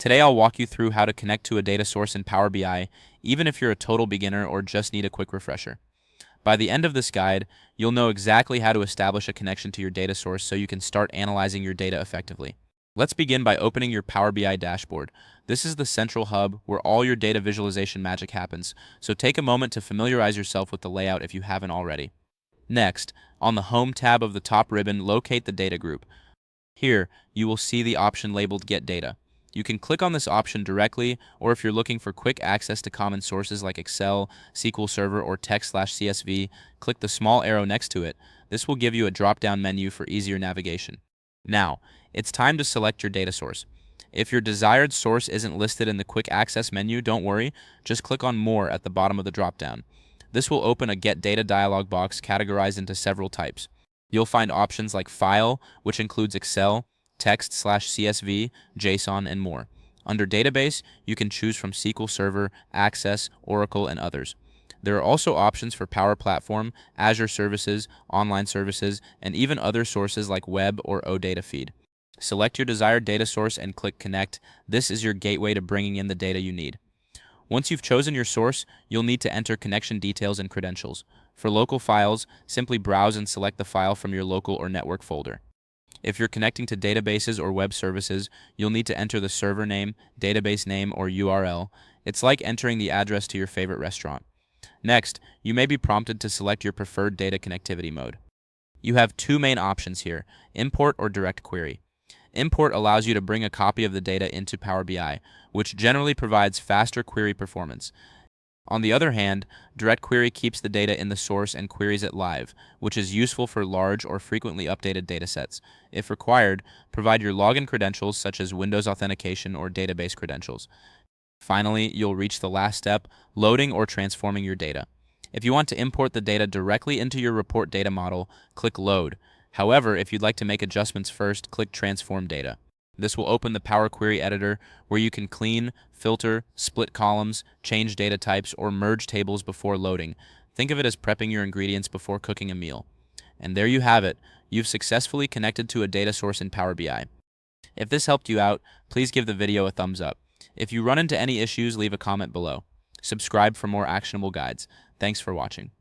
Today I'll walk you through how to connect to a data source in Power BI, even if you're a total beginner or just need a quick refresher. By the end of this guide, you'll know exactly how to establish a connection to your data source so you can start analyzing your data effectively. Let's begin by opening your Power BI dashboard. This is the central hub where all your data visualization magic happens, so take a moment to familiarize yourself with the layout if you haven't already. Next, on the Home tab of the top ribbon, locate the data group. Here, you will see the option labeled Get Data. You can click on this option directly, or if you're looking for quick access to common sources like Excel, SQL Server, or text/CSV, click the small arrow next to it. This will give you a drop-down menu for easier navigation. Now, it's time to select your data source. If your desired source isn't listed in the quick access menu, don't worry, just click on More at the bottom of the drop-down. This will open a Get Data dialog box categorized into several types. You'll find options like File, which includes Excel, text/CSV, JSON, and more. Under Database, you can choose from SQL Server, Access, Oracle, and others. There are also options for Power Platform, Azure Services, online services, and even other sources like Web or OData Feed. Select your desired data source and click Connect. This is your gateway to bringing in the data you need. Once you've chosen your source, you'll need to enter connection details and credentials. For local files, simply browse and select the file from your local or network folder. If you're connecting to databases or web services, you'll need to enter the server name, database name, or URL. It's like entering the address to your favorite restaurant. Next, you may be prompted to select your preferred data connectivity mode. You have two main options here, import or direct query. Import allows you to bring a copy of the data into Power BI, which generally provides faster query performance. On the other hand, direct query keeps the data in the source and queries it live, which is useful for large or frequently updated datasets. If required, provide your login credentials such as Windows authentication or database credentials. Finally, you'll reach the last step, loading or transforming your data. If you want to import the data directly into your report data model, click Load. However, if you'd like to make adjustments first, click Transform Data. This will open the Power Query Editor where you can clean, filter, split columns, change data types, or merge tables before loading. Think of it as prepping your ingredients before cooking a meal. And there you have it. You've successfully connected to a data source in Power BI. If this helped you out, please give the video a thumbs up. If you run into any issues, leave a comment below. Subscribe for more actionable guides. Thanks for watching.